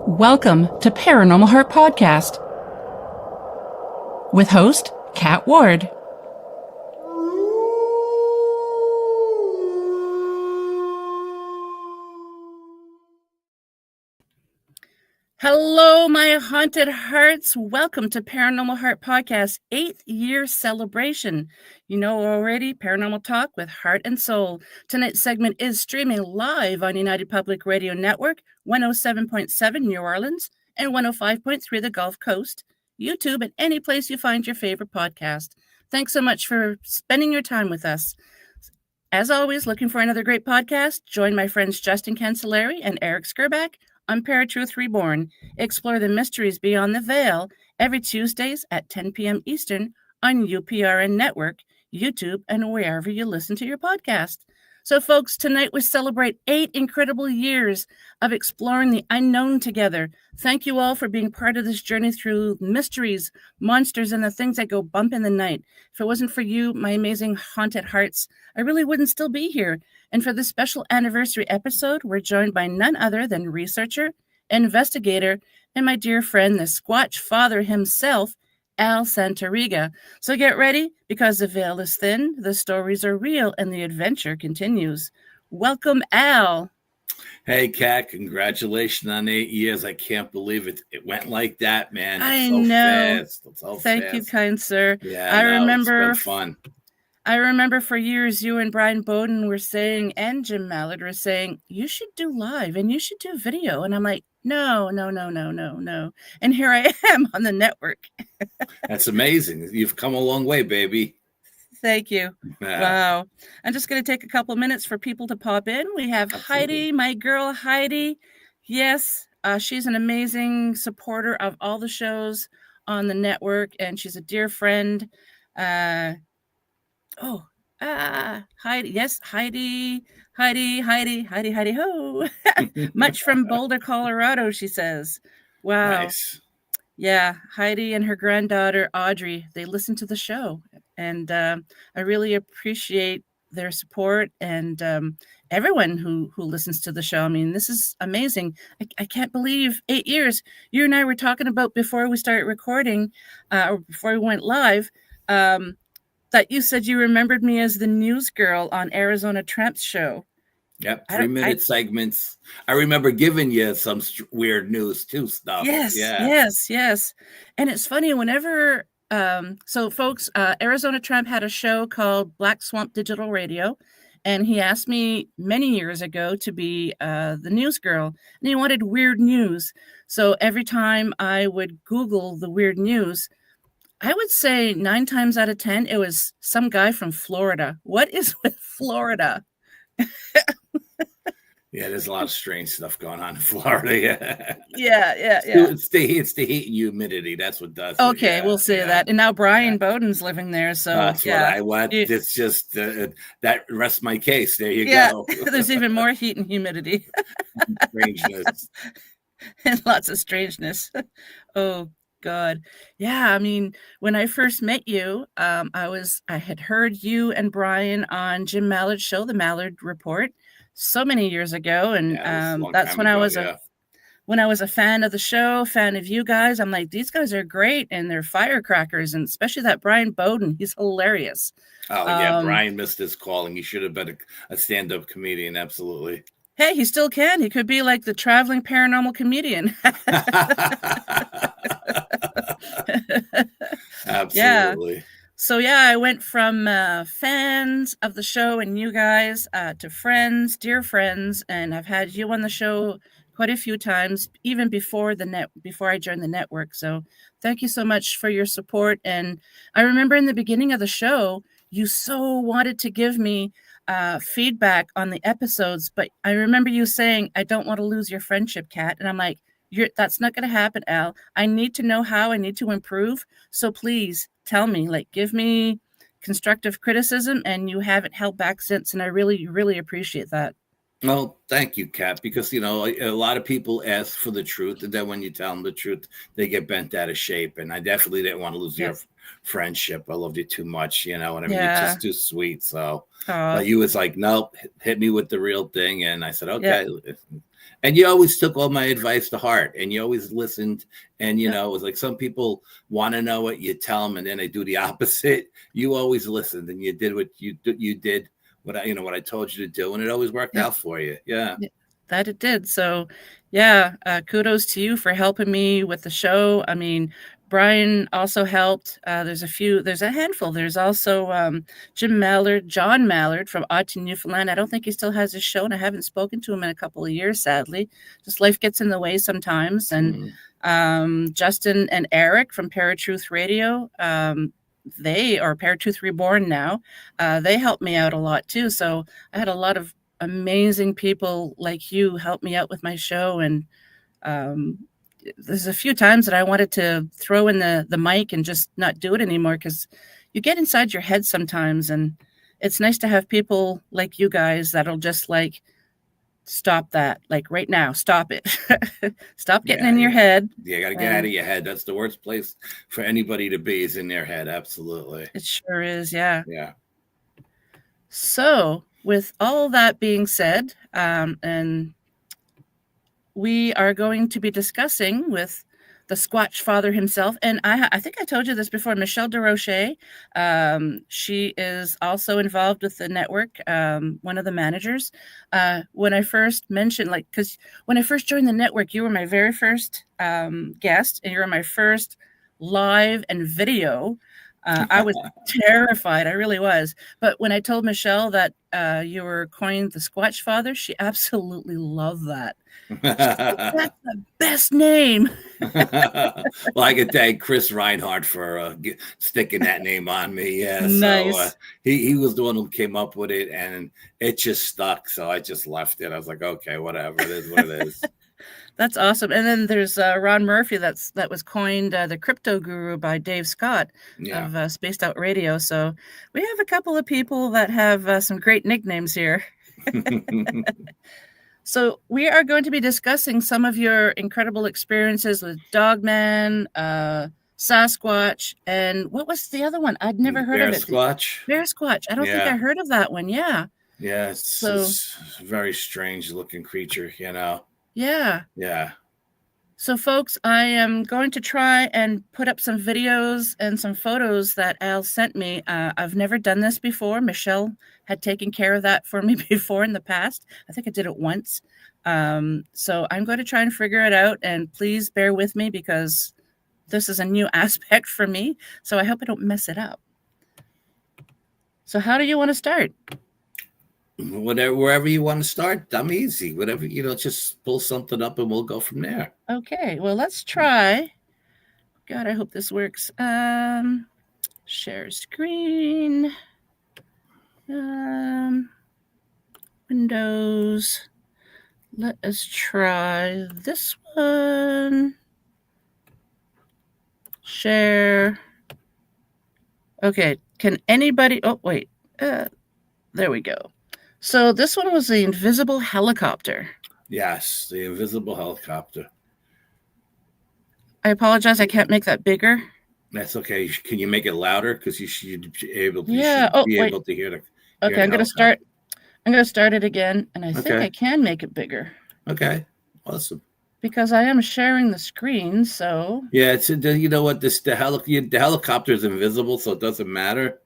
Welcome to Paranormal Heart Podcast with host Kat Ward. Hello, my haunted hearts. Welcome to Paranormal Heart Podcast 8th year celebration. You know already, Paranormal Talk with Heart and Soul. Tonight's segment is streaming live on United Public Radio Network, 107.7 New Orleans and 105.3 the Gulf Coast, YouTube, and any place you find your favorite podcast. Thanks so much for spending your time with us. As always, looking for another great podcast? Join my friends Justin Cancelleri and Eric Skerback on Paratruth Reborn. Explore the mysteries beyond the veil every Tuesdays at 10 p.m. Eastern on UPRN Network, YouTube, and wherever you listen to your podcast. So, folks, tonight we celebrate 8 incredible years of exploring the unknown together. Thank you all for being part of this journey through mysteries, monsters, and the things that go bump in the night. If it wasn't for you, my amazing haunted hearts, I really wouldn't still be here. And for this special anniversary episode, we're joined by none other than researcher, investigator, and my dear friend, the SquatchFather himself, Al Santariga. So get ready, because the veil is thin, the stories are real, and the adventure continues. Welcome, Al. Hey, Kat, congratulations on 8 years. I can't believe it. It went like that, man. I know. Fast. Thank you, kind sir. Yeah, I remember. It's been fun. I remember for years you and Brian Bowden were saying, and Jim Mallard were saying, you should do live and you should do video. And I'm like, no. And here I am on the network. That's amazing. You've come a long way, baby. Thank you. Yeah. Wow. I'm just going to take a couple minutes for people to pop in. We have Absolutely. Heidi, my girl Heidi. Yes, she's an amazing supporter of all the shows on the network, and she's a dear friend. Heidi. Yes, Heidi, ho. Much from Boulder, Colorado, she says. Wow. Nice. Yeah, Heidi and her granddaughter, Audrey, they listen to the show. And I really appreciate their support and everyone who listens to the show. I mean, this is amazing. I can't believe 8 years. You and I were talking about before we started recording, or before we went live, that you said you remembered me as the news girl on Arizona Tramp's show. Yep, 3-minute segments. I remember giving you some weird news too stuff. Yes. And it's funny whenever, so folks, Arizona Tramp had a show called Black Swamp Digital Radio, and he asked me many years ago to be the news girl, and he wanted weird news. So every time I would Google the weird news, I would say 9 times out of 10, it was some guy from Florida. What is with Florida? Yeah, there's a lot of strange stuff going on in Florida. Yeah. It's the heat and humidity. That's what does it. Okay, Yeah, we'll say that. And now Brian Bowden's living there, so that's what I want. It's just that rests my case. There you go. There's even more heat and humidity. Strangeness. And lots of strangeness. Oh, God. Yeah, I mean, when I first met you, I had heard you and Brian on Jim Mallard's show, The Mallard Report, so many years ago, and that's when I was a fan of the show, fan of you guys. I'm like, these guys are great, and they're firecrackers, and especially that Brian Bowden, he's hilarious. Oh yeah, Brian missed his calling. He should have been a stand-up comedian, absolutely. Hey, he still can. He could be like the traveling paranormal comedian. Absolutely. Yeah. So yeah, I went from fans of the show and you guys to friends, dear friends, and I've had you on the show quite a few times, even before I joined the network. So thank you so much for your support. And I remember in the beginning of the show, you so wanted to give me feedback on the episodes, but I remember you saying, I don't want to lose your friendship, Kat. And I'm like, that's not going to happen, Al. I need to know how I need to improve. So please tell me, give me constructive criticism, and you haven't held back since. And I really, really appreciate that. Well, thank you, Kat, because, a lot of people ask for the truth, and then when you tell them the truth, they get bent out of shape. And I definitely didn't want to lose your friendship. I loved you too much, you know what I mean? You're just too sweet. So but you was like, nope, hit me with the real thing. And I said, okay. And you always took all my advice to heart, and you always listened. And, you Yep. know, it was like some people want to know what you tell them, and then they do the opposite. You always listened, and you did what you did, what I told you to do, and it always worked Yep. out for you. Yeah. That it did. So, yeah, kudos to you for helping me with the show. I mean, Brian also helped. There's a handful. There's also John Mallard from Ogden, Newfoundland. I don't think he still has his show, and I haven't spoken to him in a couple of years, sadly. Just life gets in the way sometimes. And Justin and Eric from Paratruth Radio, they are Paratruth Reborn now. They helped me out a lot too. So I had a lot of amazing people like you help me out with my show. And there's a few times that I wanted to throw in the mic and just not do it anymore, because you get inside your head sometimes, and it's nice to have people like you guys that'll just like stop that, like right now, stop it. Stop getting in your head. You got to get out of your head. That's the worst place for anybody to be, is in their head. Absolutely. It sure is. Yeah. Yeah. So with all that being said, and we are going to be discussing with the SquatchFather himself, and I think I told you this before, Michelle DeRoche. She is also involved with the network, one of the managers. When I first mentioned, because when I first joined the network, you were my very first guest, and you were my first live and video. I was terrified. I really was. But when I told Michelle that you were coined the SquatchFather, she absolutely loved that. Like, that's the best name. Well, I could thank Chris Reinhardt for sticking that name on me. Yeah, nice. So he was the one who came up with it, and it just stuck. So I just left it. I was like, okay, whatever. It is what it is. That's awesome. And then there's Ron Murphy that was coined the crypto guru by Dave Scott of Spaced Out Radio. So we have a couple of people that have some great nicknames here. So we are going to be discussing some of your incredible experiences with Dogman, Sasquatch, and what was the other one? I'd never heard of it. Bear Squatch. I don't think I heard of that one. Yeah. Yeah, it's a very strange looking creature, you know. Yeah. Yeah. So, folks, I am going to try and put up some videos and some photos that Al sent me. I've never done this before. Michelle had taken care of that for me before in the past. I think I did it once. So I'm going to try and figure it out. And please bear with me, because this is a new aspect for me. So I hope I don't mess it up. So how do you want to start? Wherever you want to start, I'm easy. Whatever, just pull something up and we'll go from there. Okay, well, let's try. God, I hope this works. Share screen. Windows. Let us try this one. Share. Okay, can anybody... Oh, wait. There we go. So this one was the invisible helicopter. Yes, the invisible helicopter. I apologize. I can't make that bigger. That's okay. Can you make it louder? Because you should be able to, able to hear the. Okay, I'm going to start. I'm going to start it again, and I think I can make it bigger. Okay, awesome. Because I am sharing the screen, so. Yeah, you know what? The helicopter is invisible, so it doesn't matter.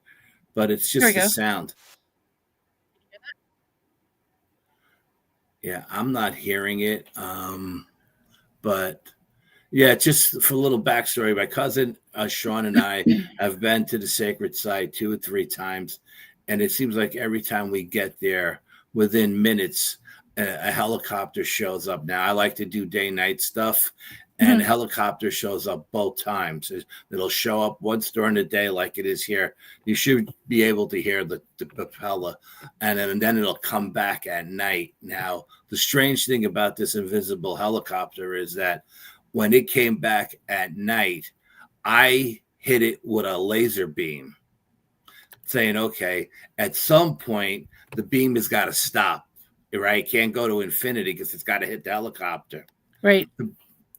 But it's just the sound. Yeah, I'm not hearing it. But yeah, just for a little backstory, my cousin Sean and I have been to the sacred site 2 or 3 times, and it seems like every time we get there, within minutes, a helicopter shows up. Now, I like to do day-night stuff, and a helicopter shows up both times. It'll show up once during the day like it is here. You should be able to hear the propeller, and then it'll come back at night. Now, the strange thing about this invisible helicopter is that when it came back at night, I hit it with a laser beam, saying, okay, at some point, the beam has got to stop, right? It can't go to infinity because it's got to hit the helicopter. Right.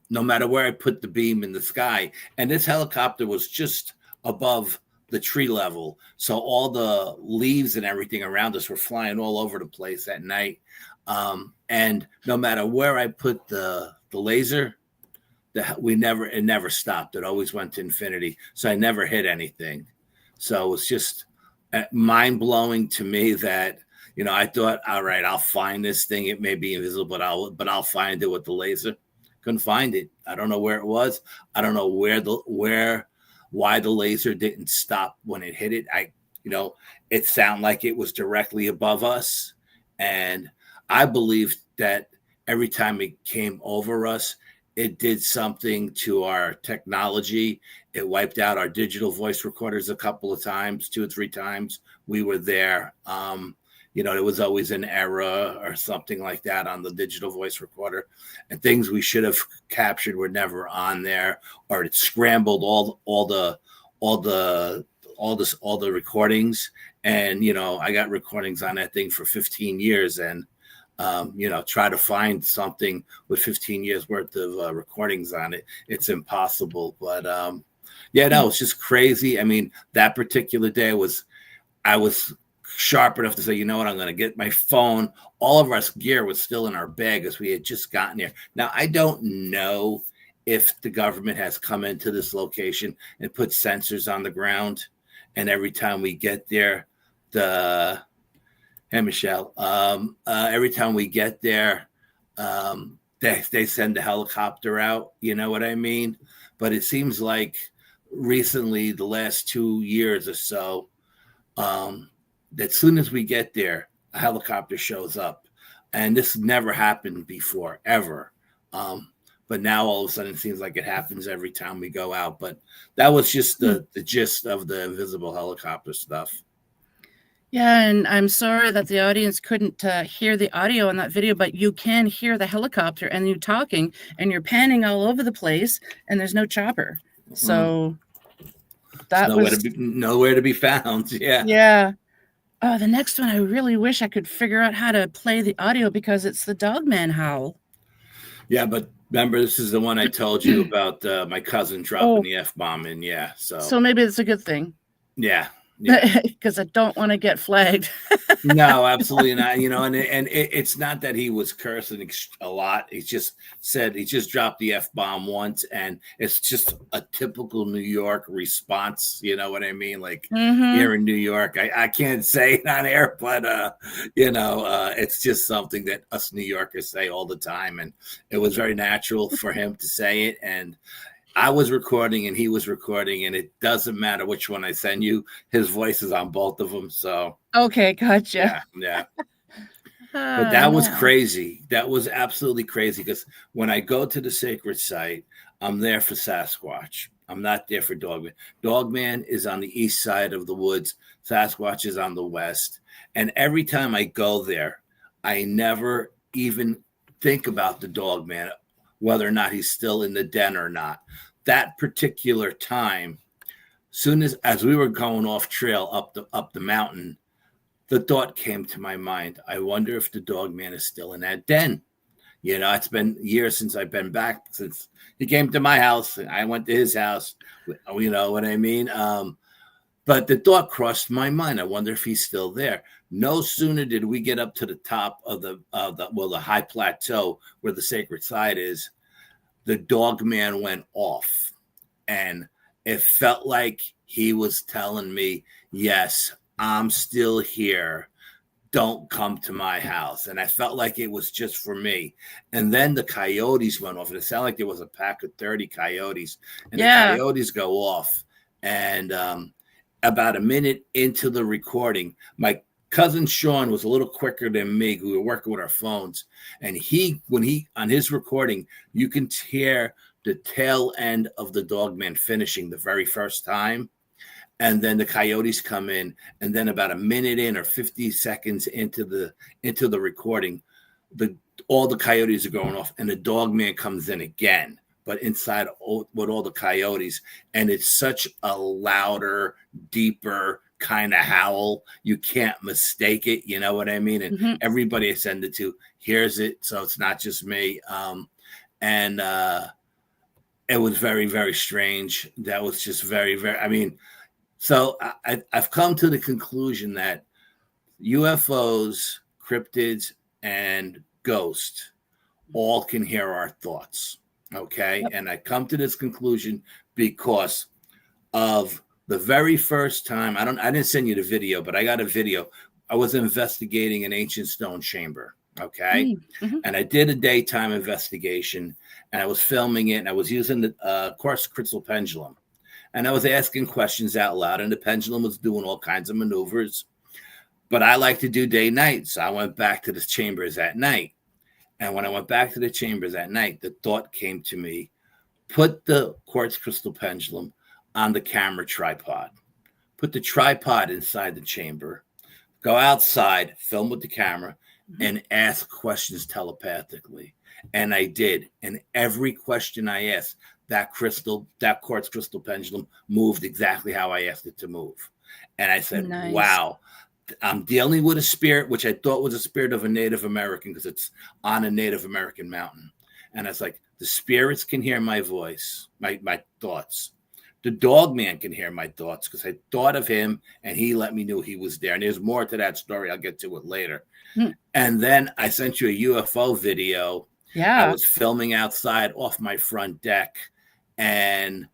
No matter where I put the beam in the sky. And this helicopter was just above the tree level. So all the leaves and everything around us were flying all over the place at night. And no matter where I put the laser, it never stopped. It always went to infinity. So I never hit anything. So it's just mind blowing to me that, I thought, all right, I'll find this thing. It may be invisible, but I'll find it with the laser. Couldn't find it. I don't know where it was. I don't know why the laser didn't stop when it hit it. It sounded like it was directly above us. And I believe that every time it came over us, it did something to our technology. It wiped out our digital voice recorders a couple of times, 2 or 3 times. We were there. It was always an error or something like that on the digital voice recorder, and things we should have captured were never on there, or it scrambled all the recordings. And I got recordings on that thing for 15 years, and try to find something with 15 years worth of recordings on it. It's impossible. But it's just crazy. I mean, that particular day I was sharp enough to say, you know what, I'm going to get my phone. All of our gear was still in our bag as we had just gotten there. Now, I don't know if the government has come into this location and put sensors on the ground. And every time we get there, Michelle, every time we get there, they send a helicopter out. You know what I mean? But it seems like recently, the last 2 years or so, that as soon as we get there, a helicopter shows up. And this never happened before, ever. But now all of a sudden it seems like it happens every time we go out. But that was just the gist of the invisible helicopter stuff. Yeah, and I'm sorry that the audience couldn't hear the audio in that video, but you can hear the helicopter and you talking, and you're panning all over the place, and there's no chopper. So that was nowhere to be found. Yeah. Yeah. Oh, the next one, I really wish I could figure out how to play the audio because it's the Dogman howl. Yeah, but remember, this is the one I told you about my cousin dropping the F-bomb in. Yeah. So maybe it's a good thing. Yeah. Because I don't want to get flagged. No, absolutely not. And it's not that he was cursing a lot. He just dropped the F-bomb once, and it's just a typical New York response. You know what I mean? Like here in New York, I can't say it on air, but it's just something that us New Yorkers say all the time, and it was very natural for him to say it. And I was recording and he was recording, and it doesn't matter which one I send you. His voice is on both of them. So okay, gotcha. Yeah. But that was crazy. That was absolutely crazy, because when I go to the sacred site, I'm there for Sasquatch. I'm not there for Dogman. Dogman is on the east side of the woods. Sasquatch is on the west. And every time I go there, I never even think about the Dogman, whether or not he's still in the den or not. That particular time, soon as we were going off trail up the mountain, the thought came to my mind, I wonder if the Dogman is still in that den. It's been years since I've been back, since he came to my house and I went to his house. You know what I mean? But the thought crossed my mind. I wonder if he's still there. No sooner did we get up to the top of the high plateau where the sacred site is, the Dogman went off, and it felt like he was telling me, yes, I'm still here. Don't come to my house. And I felt like it was just for me. And then the coyotes went off, and it sounded like there was a pack of 30 coyotes, and the coyotes go off. And about a minute into the recording, my cousin Sean was a little quicker than me. We were working with our phones, and when he on his recording, you can hear the tail end of the Dogman finishing the very first time, and then the coyotes come in, and then about a minute in or 50 seconds into the recording, all the coyotes are going off, and the Dogman comes in again, but inside with all the coyotes, and it's such a louder, deeper kind of howl. You can't mistake it. You know what I mean? And everybody I send it to hears it. So it's not just me. And it was very, very strange. That was just very, very, so I've come to the conclusion that UFOs, cryptids, and ghost all can hear our thoughts. Okay. Yep. And I come to this conclusion because of the very first time. I didn't send you the video, but I got a video. I was investigating an ancient stone chamber. Okay. Mm-hmm. And I did a daytime investigation, and I was filming it, and I was using the quartz crystal pendulum, and I was asking questions out loud, and the pendulum was doing all kinds of maneuvers. But I like to do day night. So I went back to the chambers at night. And when I went back to the chambers at night, the thought came to me, put the quartz crystal pendulum on the camera tripod, put the tripod inside the chamber, go outside, film with the camera, and ask questions telepathically. And I did. And every question I asked, that quartz crystal pendulum moved exactly how I asked it to move. And I said, nice. Wow, I'm dealing with a spirit, which I thought was a spirit of a Native American because it's on a Native American mountain. And I was like, the spirits can hear my voice, my thoughts. The Dogman can hear my thoughts because I thought of him and he let me know he was there. And there's more to that story. I'll get to it later. And then I sent you a UFO video. Yeah. I was filming outside off my front deck, and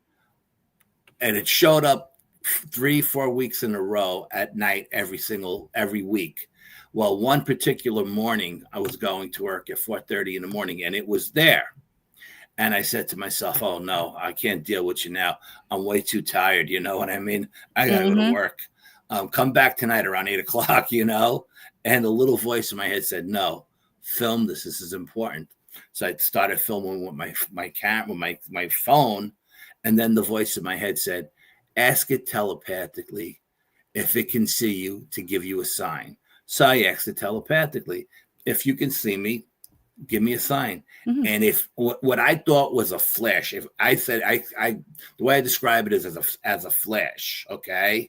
it showed up 3-4 weeks in a row at night every week. Well, one particular morning I was going to work at 4:30 in the morning, and it was there. And I said to myself, oh no, I can't deal with you now. I'm way too tired. You know what I mean? I gotta go to work. Come back tonight around 8:00, you know? And the little voice in my head said, no, film this. This is important. So I started filming with my phone. And then the voice in my head said, ask it telepathically if it can see you to give you a sign. So I asked it telepathically, if you can see me, give me a sign. And if what I thought was a flash, if I said, the way I describe it is as a flash. Okay.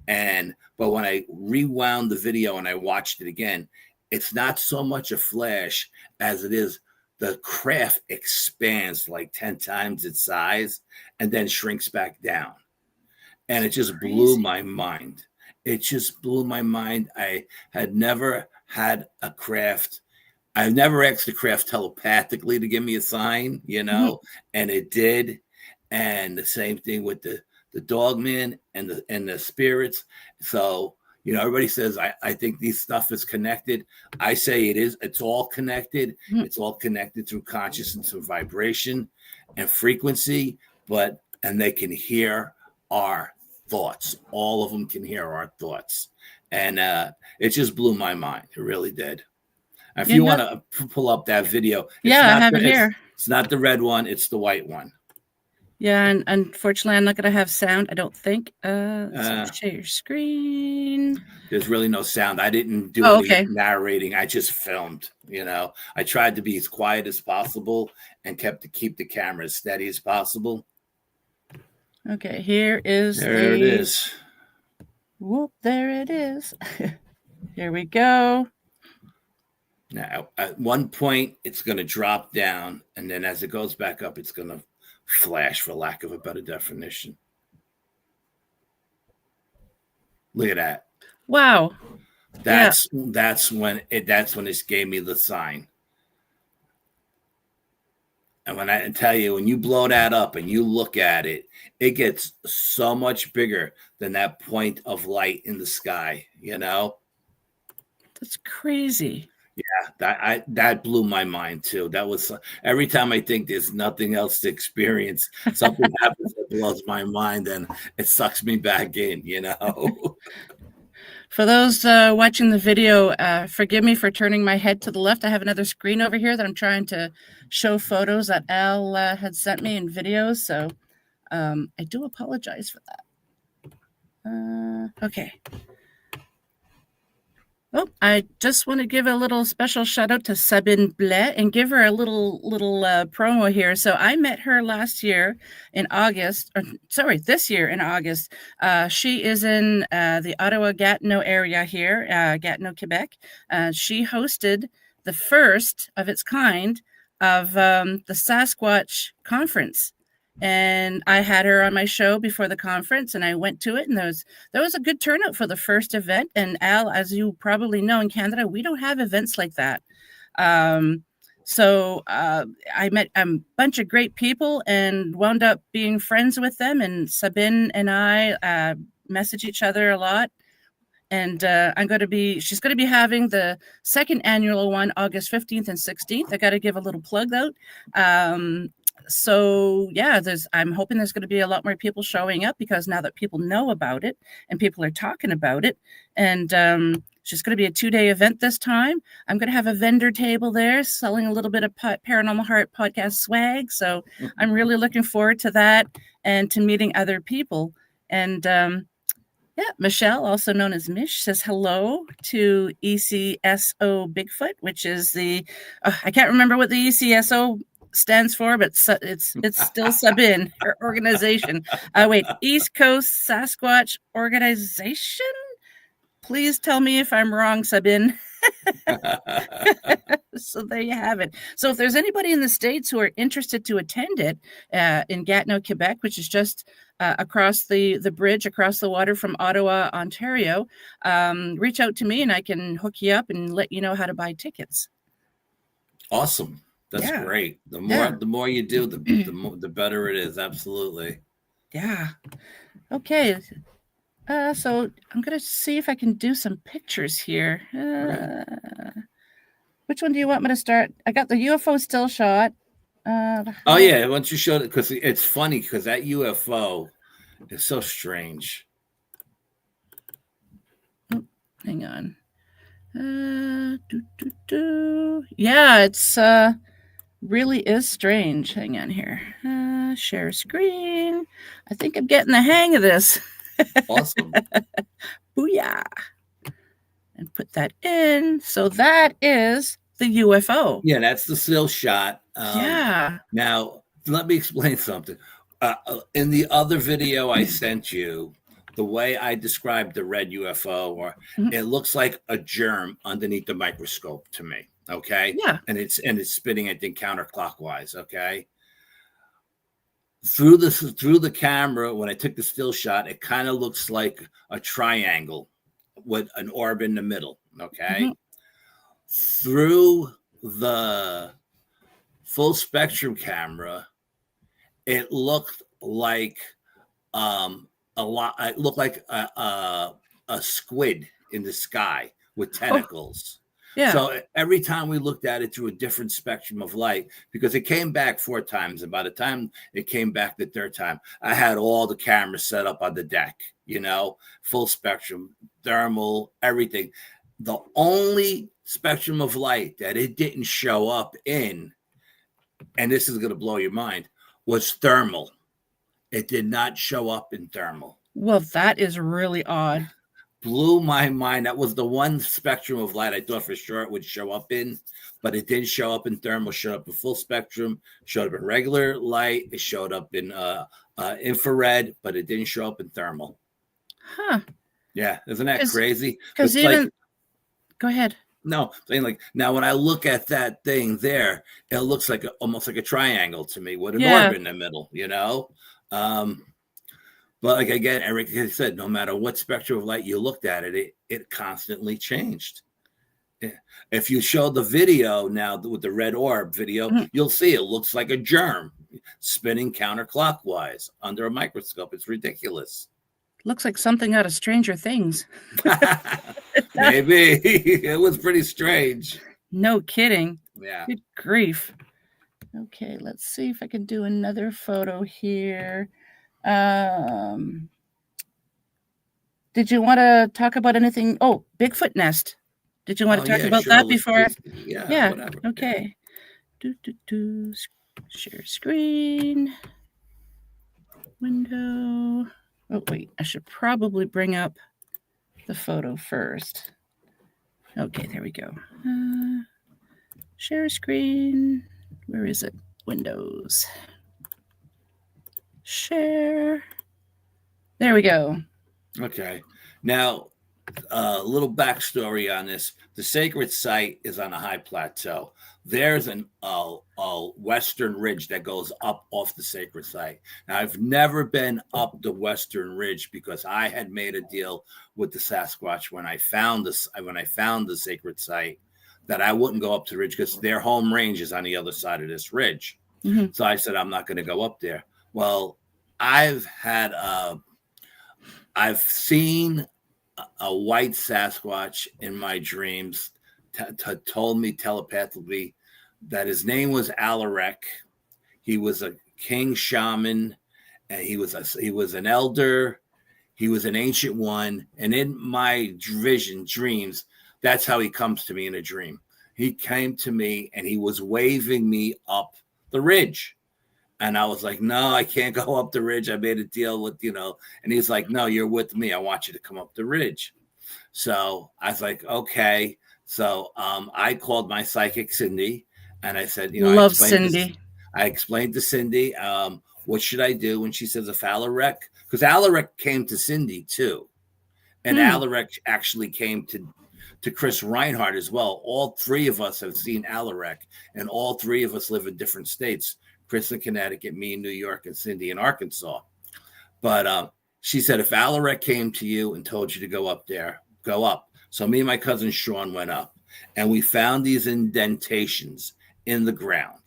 But when I rewound the video and I watched it again, it's not so much a flash as it is the craft expands like 10 times its size and then shrinks back down. And it just blew my mind. It just blew my mind. I had never had a craft. I've never asked the craft telepathically to give me a sign, you know, and it did. And the same thing with the Dogman and the spirits. So, you know, everybody says, I think these stuff is connected. I say it is. It's all connected. It's all connected through consciousness and vibration and frequency, and they can hear our thoughts. All of them can hear our thoughts. And it just blew my mind. It really did. If you want to pull up that video. I have it here. It's not the red one. It's the white one. Yeah, and unfortunately, I'm not going to have sound, I don't think. So share your screen. There's really no sound. I didn't do any narrating. I just filmed, you know. I tried to be as quiet as possible and keep the camera as steady as possible. Okay, here is There it is. Whoop, there it is. Here we go. Now, at one point, it's going to drop down, and then as it goes back up, it's going to flash, for lack of a better definition. Look at that. Wow. That's when it gave me the sign. And when I tell you, when you blow that up and you look at it, it gets so much bigger than that point of light in the sky, you know? That's crazy. Yeah, that blew my mind too. That was every time I think there's nothing else to experience, something happens that blows my mind and it sucks me back in, you know. For those watching the video, forgive me for turning my head to the left. I have another screen over here that I'm trying to show photos that Al had sent me in videos. So I do apologize for that. Okay. Oh, I just want to give a little special shout out to Sabine Blais and give her a little promo here. So I met her this year in August. She is in the Ottawa-Gatineau area here, Gatineau, Quebec. She hosted the first of its kind of the Sasquatch conference. And I had her on my show before the conference, and I went to it, and there was a good turnout for the first event. And Al, as you probably know, in Canada, we don't have events like that. So I met a bunch of great people and wound up being friends with them. And Sabine and I message each other a lot. And she's going to be having the second annual one, August 15th and 16th. I got to give a little plug out. So yeah, I'm hoping there's going to be a lot more people showing up, because now that people know about it and people are talking about it, and it's just going to be a 2-day event this time. I'm going to have a vendor table there selling a little bit of Paranormal Heart podcast swag. So I'm really looking forward to that and to meeting other people. And yeah, Michelle, also known as Mish, says hello to ECSO Bigfoot, which is I can't remember what the ECSO stands for, but it's still Sabine, her organization. Wait, East Coast Sasquatch Organization? Please tell me if I'm wrong, Sabine. So there you have it. So if there's anybody in the States who are interested to attend it in Gatineau, Quebec, which is just across the bridge, across the water from Ottawa, Ontario, reach out to me and I can hook you up and let you know how to buy tickets. Awesome. That's great. The more you do, the better it is. Absolutely. Yeah. Okay. So I'm going to see if I can do some pictures here. Which one do you want me to start? I got the UFO still shot. Oh, yeah. Once you showed it, because it's funny, because that UFO is so strange. Oh, hang on. Yeah, it's really is strange. Hang on here. Share screen. I think I'm getting the hang of this. Awesome. Booyah. And put that in. So that is the UFO. Yeah, that's the still shot. Yeah. Now, let me explain something. In the other video I sent you, the way I described the red UFO, it looks like a germ underneath the microscope to me. Okay. Yeah. And it's spinning, I think, counterclockwise. Okay. Through the camera, when I took the still shot, it kind of looks like a triangle with an orb in the middle. Okay. Through the full spectrum camera, it looked like it looked like a squid in the sky with tentacles. Yeah. So every time we looked at it through a different spectrum of light, because it came back 4 times, and by the time it came back the 3rd time, I had all the cameras set up on the deck, full spectrum, thermal, everything. The only spectrum of light that it didn't show up in, and this is going to blow your mind, was thermal. It did not show up in thermal. Well, that is really odd. Blew my mind. That was the one spectrum of light I thought for sure it would show up in, but it didn't show up in thermal. Showed up in full spectrum, showed up in regular light. It showed up in infrared, but it didn't show up in thermal. Huh. Yeah, isn't that crazy? Because even go ahead. No, saying like now when I look at that thing there, it looks like almost like a triangle to me with an orb in the middle, But like again, Eric said, no matter what spectrum of light you looked at it constantly changed. If you show the video now with the red orb video, you'll see it looks like a germ spinning counterclockwise under a microscope. It's ridiculous. Looks like something out of Stranger Things. Maybe. It was pretty strange. No kidding. Yeah. Good grief. Okay, let's see if I can do another photo here. Did you want to talk about anything? Oh, Bigfoot nest. Did you want to talk about that before? Yeah. Whatever. Okay. Share screen. Window. Oh, wait. I should probably bring up the photo first. Okay, there we go. Share screen. Where is it? Windows. Share. There we go. Okay. Now, a little backstory on this. The sacred site is on a high plateau. There's a western ridge that goes up off the sacred site. Now, I've never been up the western ridge because I had made a deal with the Sasquatch when I found the sacred site that I wouldn't go up to the ridge because their home range is on the other side of this ridge. Mm-hmm. So I said, I'm not going to go up there. Well, I've seen a white Sasquatch in my dreams, told me telepathically that his name was Alaric. He was a king shaman, and he was an elder. He was an ancient one. And in my dreams, that's how he comes to me in a dream. He came to me and he was waving me up the ridge. And I was like, no, I can't go up the ridge. I made a deal with, and he's like, no, you're with me. I want you to come up the ridge. So I was like, okay. So I called my psychic, Cindy, and I said, love Cindy. I explained to Cindy, what should I do? And she says, if Alaric, because Alaric came to Cindy too. And Alaric actually came to Chris Reinhardt as well. All three of us have seen Alaric, and all three of us live in different states. Chris in Connecticut, me in New York, and Cindy in Arkansas. But she said, if Alaric came to you and told you to go up there, go up. So me and my cousin Sean went up, and we found these indentations in the ground.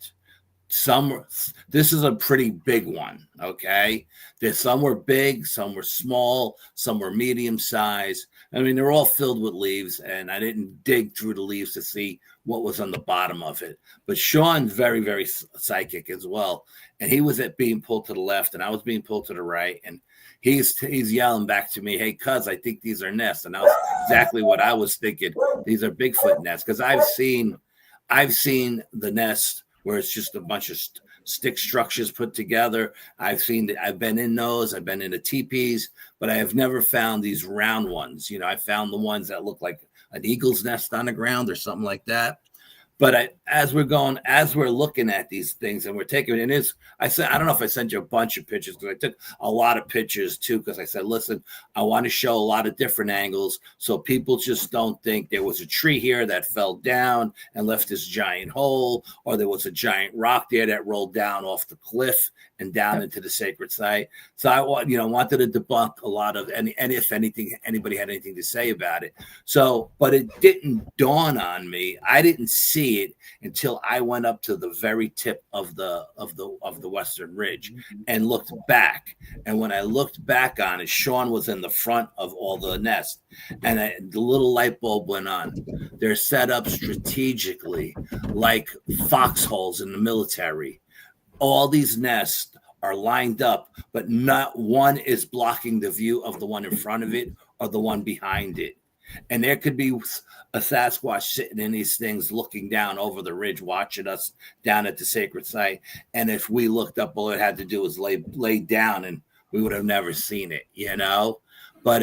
This is a pretty big one, okay? Some were big, some were small, some were medium size. I mean, they're all filled with leaves, and I didn't dig through the leaves to see what was on the bottom of it. But Sean's very, very psychic as well, and he was being pulled to the left, and I was being pulled to the right, and he's yelling back to me, hey, cuz, I think these are nests. And that was exactly what I was thinking. These are Bigfoot nests, because I've seen the nest where it's just a bunch of stick structures put together. I've been in those. I've been in the teepees, but I have never found these round ones. I found the ones that look like an eagle's nest on the ground or something like that. But as we're looking at these things and we're taking it, I don't know if I sent you a bunch of pictures, because I took a lot of pictures too, because I said, listen, I want to show a lot of different angles so people just don't think there was a tree here that fell down and left this giant hole, or there was a giant rock there that rolled down off the cliff and down into the sacred site. So I wanted to debunk a lot of, and if anything, anybody had anything to say about it. So, but it didn't dawn on me. I didn't see it until I went up to the very tip of the Western Ridge and looked back. And when I looked back on it, Sean was in the front of all the nests, and the little light bulb went on. They're set up strategically like foxholes in the military. All these nests are lined up, but not one is blocking the view of the one in front of it or the one behind it. And there could be a Sasquatch sitting in these things looking down over the ridge, watching us down at the sacred site. And if we looked up, all it had to do was lay down, and we would have never seen it, But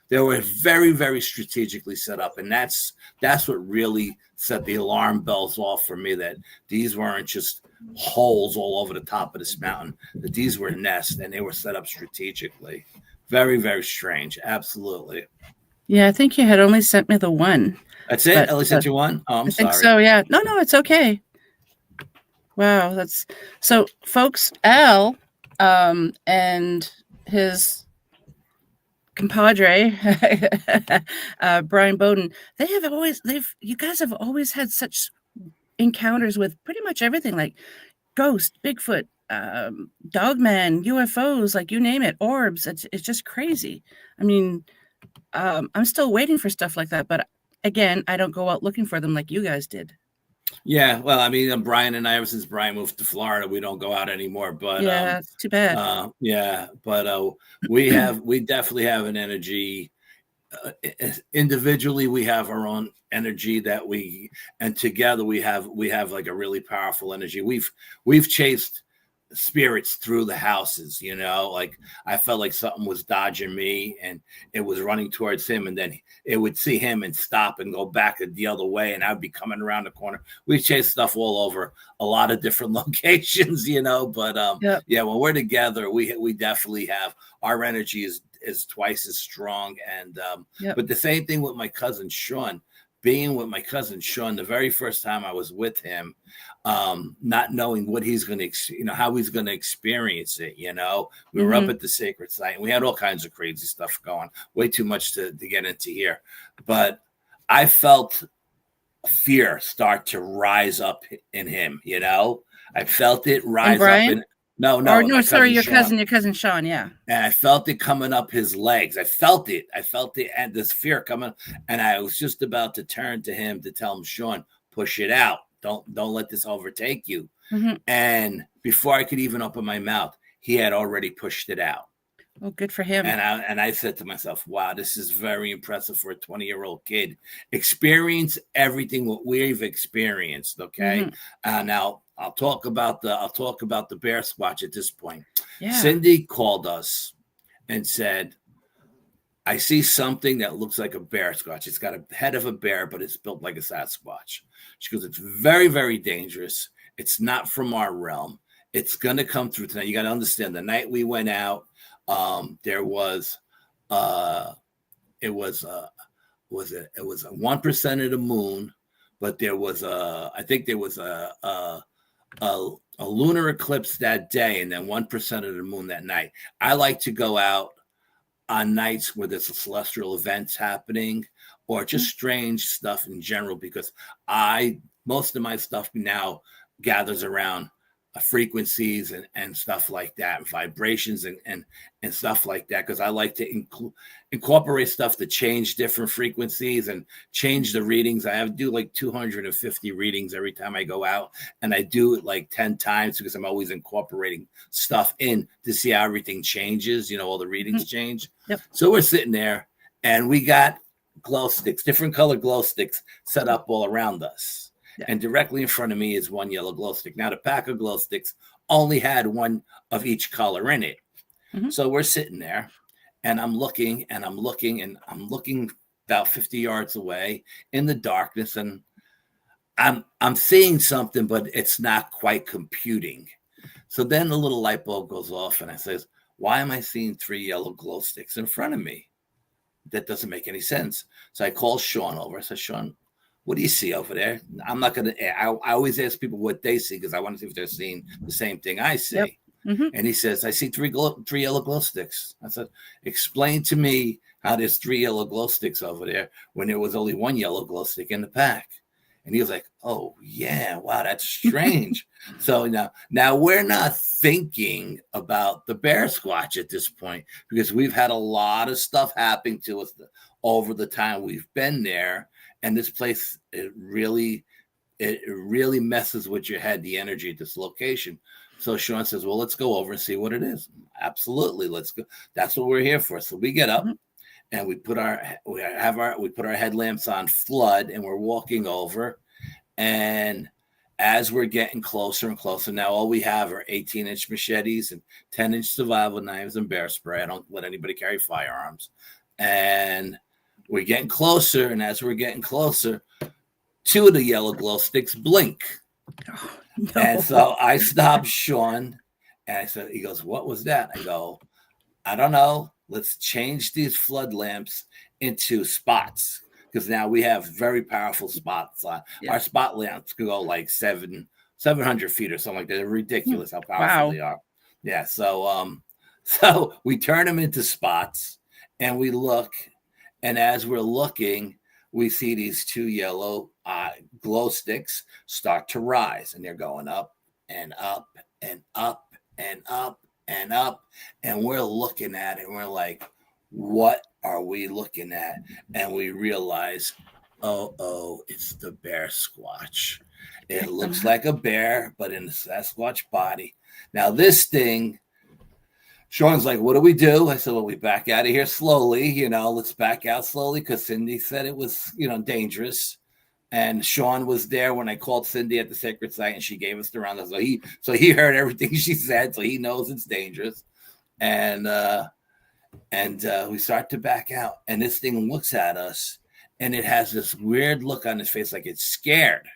they were very, very strategically set up. And that's what really set the alarm bells off for me, that these weren't just holes all over the top of this mountain, that these were nests, and they were set up strategically. Very, very strange. Absolutely. Yeah, I think you had only sent me the one. That's it? I only sent you one? Oh, I'm sorry. I think so, yeah. No, it's okay. Wow, that's... So, folks, Al and his compadre, Brian Bowden, you guys have always had such encounters with pretty much everything, like ghost, Bigfoot, dogman, UFOs, like you name it, orbs. It's just crazy. I mean... I'm still waiting for stuff like that, but again, I don't go out looking for them like you guys did. Yeah, well, I mean, Brian and I, ever since Brian moved to Florida, we don't go out anymore. But yeah, it's too bad. We definitely have an energy. Individually, we have our own energy and together we have like a really powerful energy. We've chased spirits through the houses, like I felt like something was dodging me and it was running towards him, and then it would see him and stop and go back the other way, and I'd be coming around the corner. We chase stuff all over a lot of different locations, but when we're together, we definitely have, our energy is twice as strong. And but the same thing with my cousin Sean. Being with my cousin Sean, the very first time I was with him, not knowing what he's going to, how he's going to experience it. We were up at the sacred site, and we had all kinds of crazy stuff going. Way too much to get into here, but I felt fear start to rise up in him. I felt it rise Brian? up in no, your Sean. cousin Sean, yeah. And I felt it coming up his legs. I felt it, and this fear coming. And I was just about to turn to him to tell him, Sean, push it out. Don't let this overtake you. Mm-hmm. And before I could even open my mouth, he had already pushed it out. Oh, good for him. And I said to myself, wow, this is very impressive for a 20-year-old kid. Experience everything what we've experienced. Okay. Mm-hmm. Now I'll talk about the bear squatch at this point. Yeah. Cindy called us and said, I see something that looks like a bear squatch. It's got a head of a bear, but it's built like a Sasquatch. She goes, it's very, very dangerous. It's not from our realm. It's going to come through tonight. You got to understand, the night we went out, there was it was 1% of the moon, but there was I think there was a lunar eclipse that day, and then 1% of the moon that night. I like to go out on nights where there's a celestial events happening or just strange stuff in general, because most of my stuff now gathers around frequencies and stuff like that, and vibrations and stuff like that, because I like to incorporate stuff to change different frequencies and change the readings. I do like 250 readings every time I go out, and I do it like 10 times because I'm always incorporating stuff in to see how everything changes, all the readings change. Yep. So we're sitting there and we got glow sticks, different color glow sticks set up all around us. Yeah. And directly in front of me is one yellow glow stick. Now, the pack of glow sticks only had one of each color in it. Mm-hmm. So we're sitting there, and I'm looking about 50 yards away in the darkness, and I'm seeing something, but it's not quite computing. So then the little light bulb goes off, and I says, why am I seeing 3 yellow glow sticks in front of me? That doesn't make any sense. So I call Sean over. I said, Sean, what do you see over there? I'm not going to, I always ask people what they see, because I want to see if they're seeing the same thing I see. Yep. Mm-hmm. And he says, I see 3 yellow glow sticks. I said, explain to me how there's 3 yellow glow sticks over there when there was only 1 yellow glow stick in the pack. And he was like, oh, yeah, wow, that's strange. So now we're not thinking about the bear squatch at this point, because we've had a lot of stuff happening to us over the time we've been there. And this place, it really messes with your head, the energy at this location. So Sean says, well, let's go over and see what it is. Absolutely. Let's go. That's what we're here for. So we get up and we put our headlamps on flood, and we're walking over. And as we're getting closer and closer, now all we have are 18-inch machetes and 10-inch survival knives and bear spray. I don't let anybody carry firearms. And we're getting closer, and as we're getting closer, 2 of the yellow glow sticks blink. Oh, no. And so I stopped Sean, and I said, he goes, what was that? I go, I don't know. Let's change these flood lamps into spots, because now we have very powerful spots. Our spot lamps could go like 700 feet or something like that. They're ridiculous how powerful they are. Yeah, so we turn them into spots, and we look. And as we're looking, we see these 2 yellow glow sticks start to rise, and they're going up and up and up and up and up. And we're looking at it, and we're like, what are we looking at? And we realize, oh, it's the bear squatch. It looks like a bear, but in a Sasquatch body. Now, this thing, Sean's like, what do we do? I said, well, we back out of here slowly. Let's back out slowly, because Cindy said it was, dangerous. And Sean was there when I called Cindy at the sacred site, and she gave us the rundown. So he heard everything she said, so he knows it's dangerous. And we start to back out, and this thing looks at us, and it has this weird look on its face, like it's scared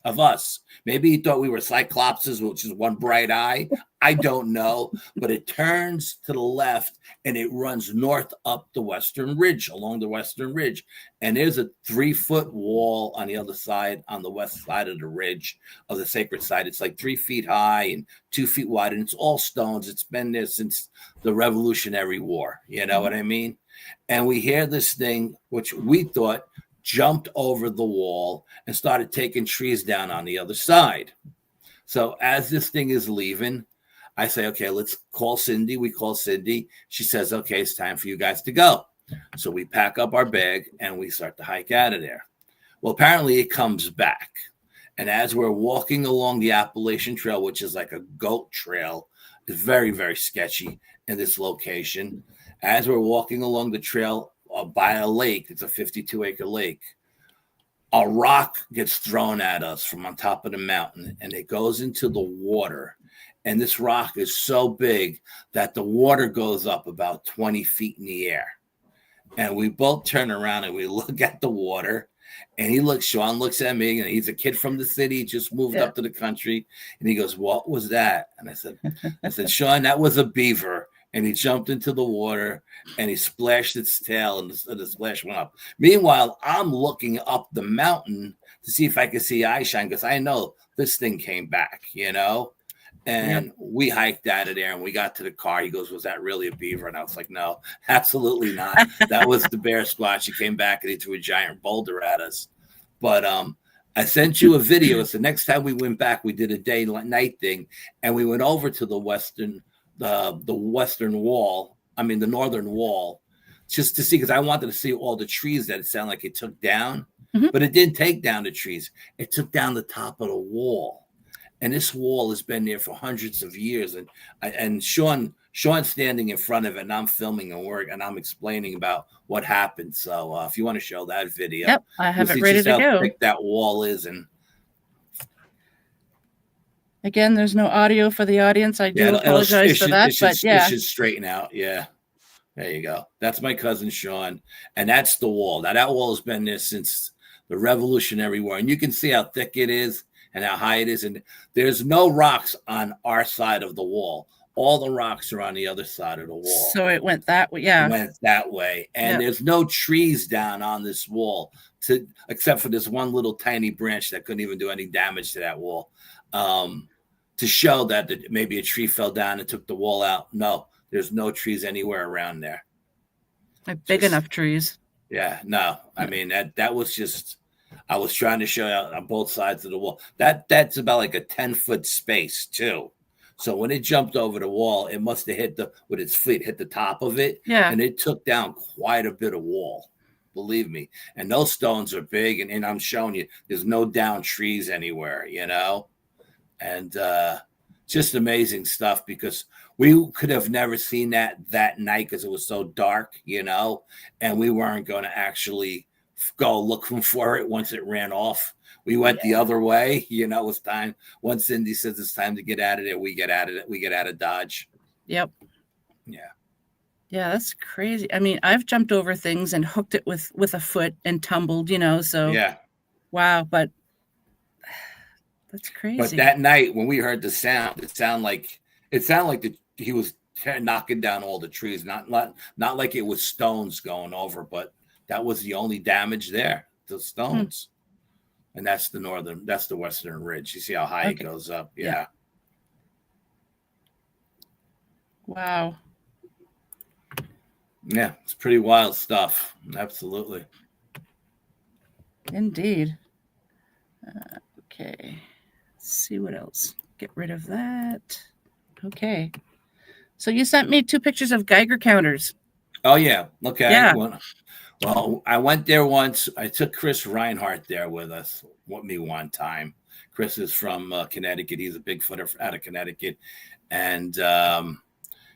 of us. Maybe he thought we were cyclopses, which is one bright eye. I don't know, but it turns to the left, and it runs north up the western ridge, along the western ridge. And there's a 3-foot wall on the other side, on the west side of the ridge of the sacred site. It's like 3 feet high and 2 feet wide, and it's all stones. It's been there since the Revolutionary War. You know what I mean? And we hear this thing, which we thought jumped over the wall and started taking trees down on the other side. So as this thing is leaving, I say, okay, let's call Cindy. We call Cindy. She says, okay, it's time for you guys to go. So we pack up our bag and we start to hike out of there. Well, apparently it comes back. And as we're walking along the Appalachian Trail, which is like a goat trail, it's very, very sketchy in this location. As we're walking along the trail by a lake, it's a 52-acre lake, a rock gets thrown at us from on top of the mountain, and it goes into the water. And this rock is so big that the water goes up about 20 feet in the air. And we both turn around and we look at the water. And Sean looks at me, and he's a kid from the city, just moved up to the country. And he goes, "What was that?" And I said, "Sean, that was a beaver." And he jumped into the water and he splashed its tail, and the splash went up. Meanwhile, I'm looking up the mountain to see if I could see eye shine, because I know this thing came back, And we hiked out of there and we got to the car. He goes, "Was that really a beaver?" And I was like, "No, absolutely not. That was the bear squatch. He came back and he threw a giant boulder at us." But I sent you a video. So next time we went back, we did a day night thing, and we went over to the western wall. The northern wall, just to see, because I wanted to see all the trees that it sounded like it took down, but it didn't take down the trees. It took down the top of the wall. And this wall has been there for hundreds of years. And Sean's standing in front of it, and I'm filming and I'm explaining about what happened. So if you want to show that video, yep, I have it ready to go. How thick that wall is, and again, there's no audio for the audience. I do apologize for that, but it should straighten out. Yeah, there you go. That's my cousin Sean, and that's the wall. Now that wall has been there since the Revolutionary War, and you can see how thick it is and how high it is. And there's no rocks on our side of the wall. All the rocks are on the other side of the wall. So it went that way. Yeah. It went that way. And there's no trees down on this wall, except for this one little tiny branch that couldn't even do any damage to that wall. To show that maybe a tree fell down and took the wall out. No, there's no trees anywhere around there. Big enough trees. Yeah, no. I mean, that was just, I was trying to show you on both sides of the wall. That's about like a 10-foot space too. So when it jumped over the wall, it must have hit with its feet, hit the top of it. Yeah. And it took down quite a bit of wall, believe me. And those stones are big. And I'm showing you, there's no down trees anywhere, And just amazing stuff, because we could have never seen that night because it was so dark, and we weren't going to actually go looking for it once it ran off. We went the other way, it was time. Once Cindy says it's time to get out of there, we get out of it. We get out of Dodge. Yep. Yeah. Yeah, that's crazy. I mean, I've jumped over things and hooked it with a foot and tumbled, so. Yeah. Wow, but that's crazy. But that night when we heard the sound, it sounded like he was knocking down all the trees, not like it was stones going over, but that was the only damage there, the stones. And that's the western ridge. You see how high it goes up. Yeah. Wow. Yeah, it's pretty wild stuff. Absolutely. Indeed. Okay. Let's see what else. Get rid of that. Okay. So you sent me 2 pictures of Geiger counters. Oh, yeah. Okay. Yeah. Well, I went there once. I took Chris Reinhardt there with me one time. Chris is from Connecticut. He's a Bigfooter out of Connecticut. And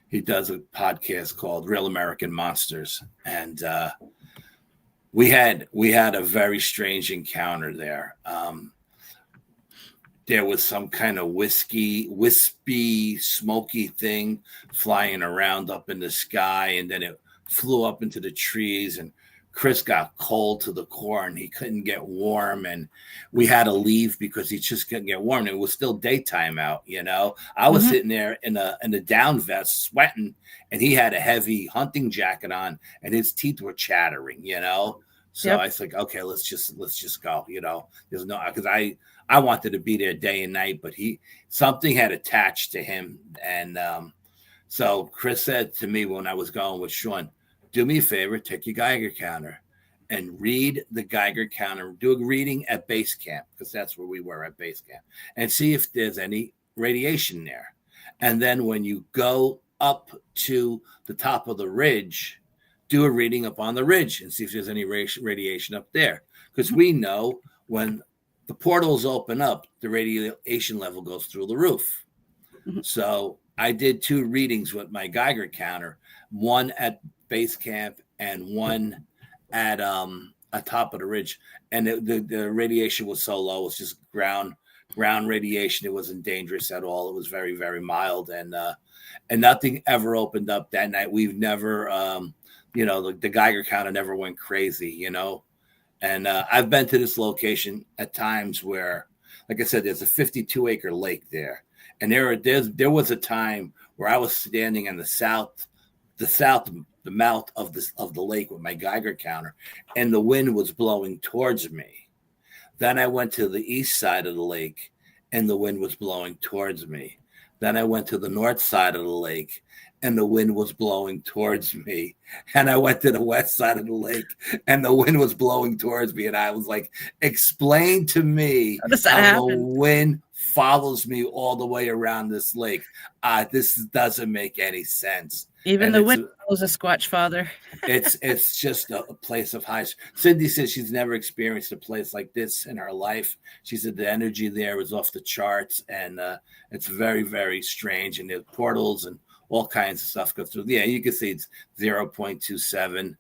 he does a podcast called Real American Monsters. And we had a very strange encounter there. There was some kind of wispy, smoky thing flying around up in the sky, and then it flew up into the trees, and Chris got cold to the core and he couldn't get warm, and we had to leave because he just couldn't get warm. It was still daytime out, I was sitting there in a down vest sweating, and he had a heavy hunting jacket on and his teeth were chattering, So I was like, okay, let's just go, there's no, because I wanted to be there day and night, but something had attached to him. And so Chris said to me when I was going with Sean, do me a favor, take your Geiger counter. and read the Geiger counter, do a reading at base camp, because that's where we were at base camp, and see if there's any radiation there. And then when you go up to the top of the ridge, do a reading up on the ridge and see if there's any radiation up there. Because we know when the portals open up, the radiation level goes through the roof. Mm-hmm. So I did 2 readings with my Geiger counter, one at base camp and one at top of the ridge. And the radiation was so low, it's just ground radiation. It wasn't dangerous at all. It was very, very mild. And nothing ever opened up that night. We've never, the Geiger counter never went crazy, And I've been to this location at times where, like I said, there's a 52-acre lake there. And there was a time where I was standing in the mouth of the lake with my Geiger counter, and the wind was blowing towards me. Then I went to the east side of the lake, and the wind was blowing towards me. Then I went to the north side of the lake, and the wind was blowing towards me. And I went to the west side of the lake, and the wind was blowing towards me. And I was like, explain to me how the wind follows me all the way around this lake. This doesn't make any sense. Even the wind was a SquatchFather. It's just a place of high. Cindy says she's never experienced a place like this in her life. She said the energy there is off the charts, and it's very, very strange. And there's portals and all kinds of stuff go through. Yeah, you can see it's 0.27.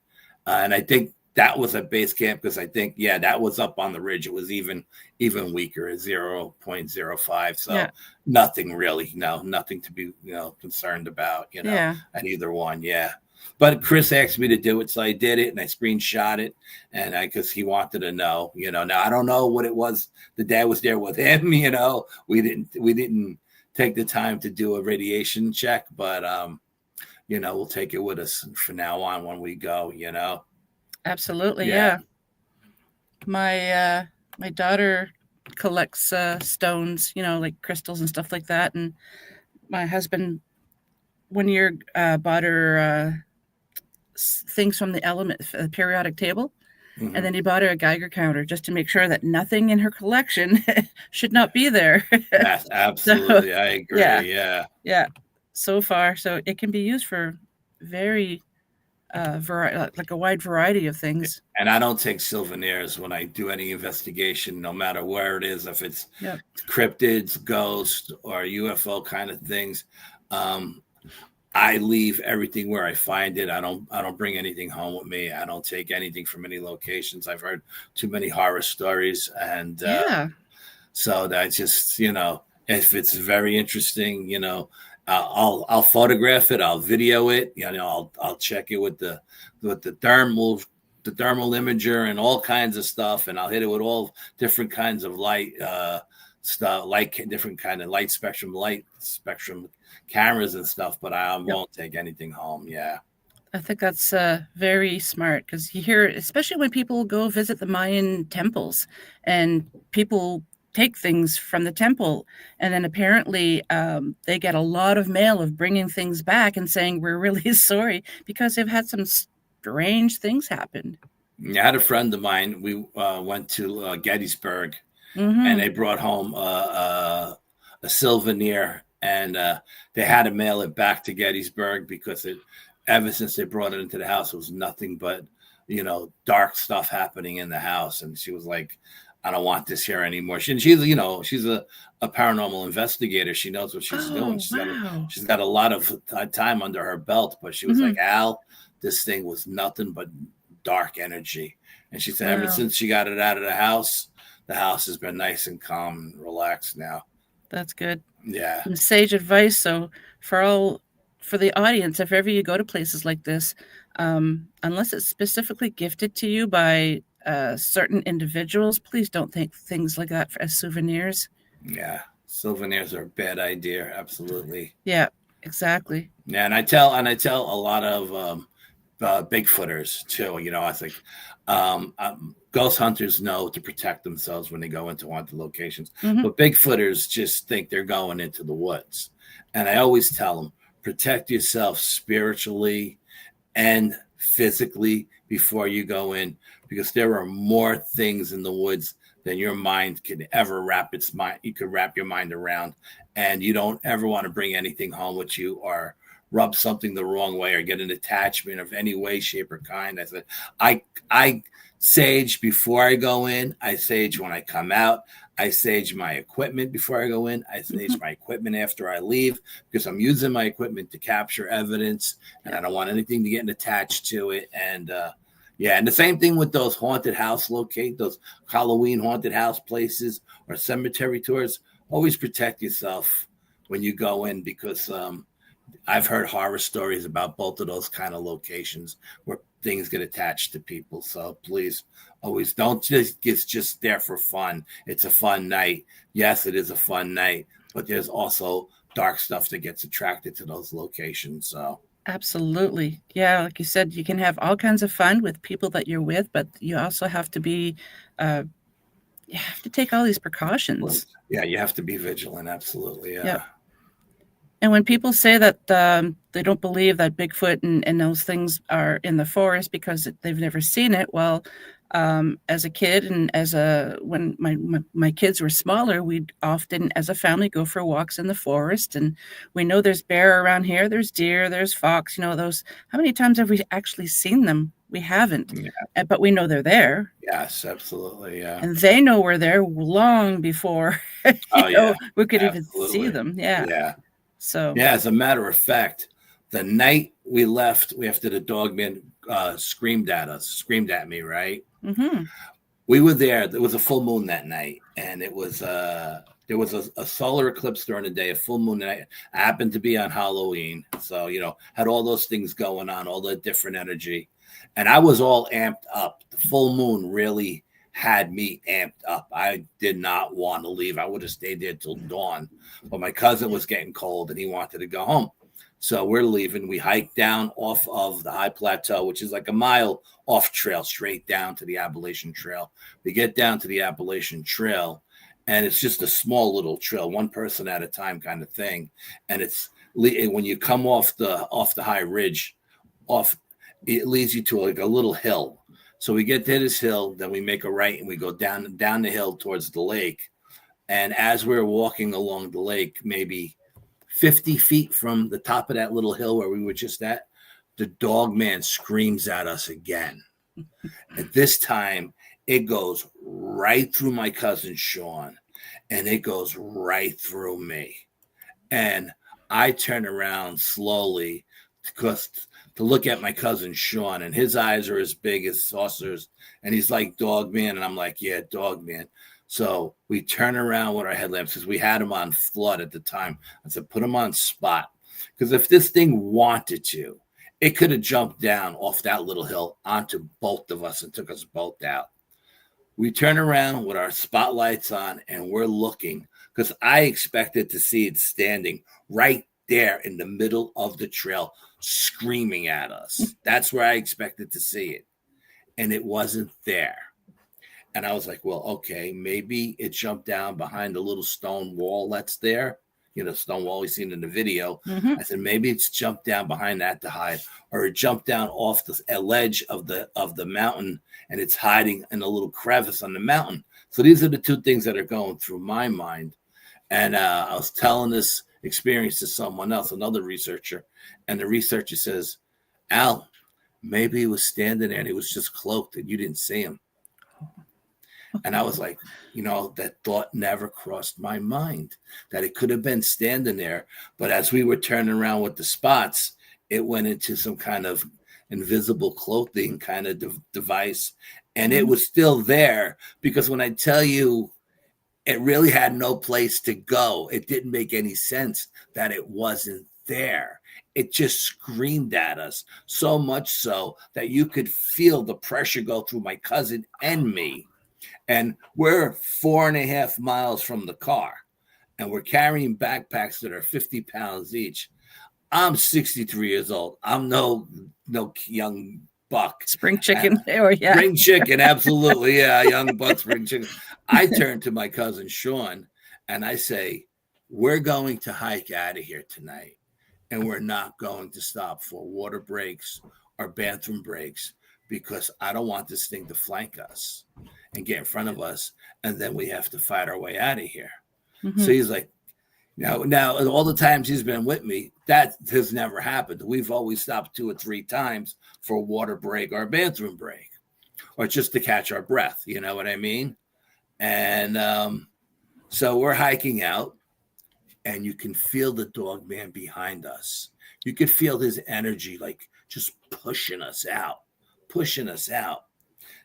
And I think that was at base camp, because I think, that was up on the ridge. It was even weaker at 0.05. So nothing really, nothing to be, concerned about, at either one. Yeah. But Chris asked me to do it, so I did it, and I screenshot it, and because he wanted to know, Now I don't know what it was. The dad was there with him, We didn't take the time to do a radiation check, but we'll take it with us from now on when we go, Absolutely, yeah. My daughter collects stones, like crystals and stuff like that, and my husband one year bought her things from the periodic table. Mm-hmm. And then he bought her a Geiger counter just to make sure that nothing in her collection should not be there. Yes, absolutely. So, I agree. Yeah. So far, so it can be used for very like a wide variety of things. And I don't take souvenirs when I do any investigation, no matter where it is, if it's cryptids, ghosts, or UFO kind of things. I leave everything where I find it. I don't bring anything home with me. I don't take anything from any locations. I've heard too many horror stories, and so that just, if it's very interesting, I'll photograph it, I'll video it, I'll check it with the thermal imager and all kinds of stuff, and I'll hit it with all different kinds of light stuff, like different kind of light spectrum cameras and stuff, but I won't take anything home. Yeah. I think that's very smart, because you hear, especially when people go visit the Mayan temples and people take things from the temple, and then apparently they get a lot of mail of bringing things back and saying, we're really sorry, because they've had some strange things happen. I had a friend of mine. We went to Gettysburg, and they brought home a souvenir, and they had to mail it back to Gettysburg, because ever since they brought it into the house, it was nothing but, dark stuff happening in the house. And she was like, I don't want this here anymore. She's a paranormal investigator. She knows what she's doing. She's got a lot of time under her belt, but she was like, Al, this thing was nothing but dark energy. And she said, ever since she got it out of the house has been nice and calm and relaxed now. That's good. Yeah. And sage advice. So for the audience, if ever you go to places like this, unless it's specifically gifted to you by certain individuals, please don't take things like that as souvenirs. Yeah, souvenirs are a bad idea. Absolutely. Yeah, exactly. Yeah, and I tell a lot of Bigfooters too. I think ghost hunters know to protect themselves when they go into haunted locations, but Bigfooters just think they're going into the woods. And I always tell them, protect yourself spiritually and physically before you go in, because there are more things in the woods than your mind can ever wrap its mind. You could wrap your mind around, and you don't ever want to bring anything home with you or rub something the wrong way or get an attachment of any way, shape, or kind. I said, I sage before I go in. I sage when I come out. I sage my equipment before I go in. I sage my equipment after I leave, because I'm using my equipment to capture evidence, and I don't want anything to get attached to it. And and the same thing with those haunted house those Halloween haunted house places or cemetery tours. Always protect yourself when you go in, because I've heard horror stories about both of those kind of locations where things get attached to people. So please, always don't it's just there for fun. It's a fun night. Yes, it is a fun night, but there's also dark stuff that gets attracted to those locations. So absolutely. Yeah, like you said, you can have all kinds of fun with people that you're with, but you also have to be you have to take all these precautions. Yeah, you have to be vigilant. Absolutely. Yeah. Yep. And when people say that they don't believe that Bigfoot and those things are in the forest because they've never seen it, well, as a kid and when my kids were smaller, we'd often, as a family, go for walks in the forest, and we know there's bear around here, there's deer, there's fox. Those. How many times have we actually seen them? We haven't, but we know they're there. Yes, absolutely. Yeah, and they know we're there long before we could even see them. Yeah. So as a matter of fact, the night we left after the Dogman screamed at me, right? Mm-hmm. We were there. There was a full moon that night, and it was there was a solar eclipse during the day, a full moon night. I happened to be on Halloween, so had all those things going on, all the different energy, and I was all amped up. The full moon really had me amped up. I did not want to leave. I would have stayed there till dawn, but my cousin was getting cold and he wanted to go home. So we're leaving. We hike down off of the high plateau, which is like a mile off trail, straight down to the Appalachian Trail. We get down to the Appalachian Trail, and it's just a small little trail, one person at a time kind of thing. And it's when you come off the high ridge, it leads you to like a little hill. So we get to this hill, then we make a right and we go down the hill towards the lake. And as we're walking along the lake, maybe 50 feet from the top of that little hill where we were just at, the Dogman screams at us again. At this time, it goes right through my cousin Sean, and it goes right through me. And I turn around slowly to look at my cousin Sean, and his eyes are as big as saucers, and he's like, Dogman, and I'm like, yeah, Dogman. So we turn around with our headlamps, because we had him on flood at the time. I said, put him on spot, because if this thing wanted to, it could have jumped down off that little hill onto both of us and took us both out. We turn around with our spotlights on, and we're looking, because I expected to see it standing right there in the middle of the trail, screaming at us. That's where I expected to see it. And it wasn't there. And I was like, well, okay, maybe it jumped down behind a little stone wall that's there. Stone wall we've seen in the video. Mm-hmm. I said, maybe it's jumped down behind that to hide, or it jumped down off the ledge of the mountain, and it's hiding in a little crevice on the mountain. So these are the two things that are going through my mind. And I was telling this experience to someone else, another researcher, and the researcher says, Al, maybe he was standing there and he was just cloaked and you didn't see him. And I was like, that thought never crossed my mind, that it could have been standing there. But as we were turning around with the spots, it went into some kind of invisible clothing kind of device. And it was still there, because when I tell you, it really had no place to go, it didn't make any sense that it wasn't there. It just screamed at us, so much so that you could feel the pressure go through my cousin and me. And we're 4.5 miles from the car, and we're carrying backpacks that are 50 pounds each. I'm 63 years old. I'm no young buck. Spring chicken. Spring chicken, absolutely. Yeah, young buck, spring chicken. I turn to my cousin Sean, and I say, we're going to hike out of here tonight, and we're not going to stop for water breaks or bathroom breaks, because I don't want this thing to flank us and get in front of us, and then we have to fight our way out of here. So he's like, now all the times he's been with me, that has never happened. We've always stopped 2 or 3 times for a water break or a bathroom break, or just to catch our breath. You know what I mean? And so we're hiking out, and you can feel the dog man behind us. You could feel his energy, like just pushing us out.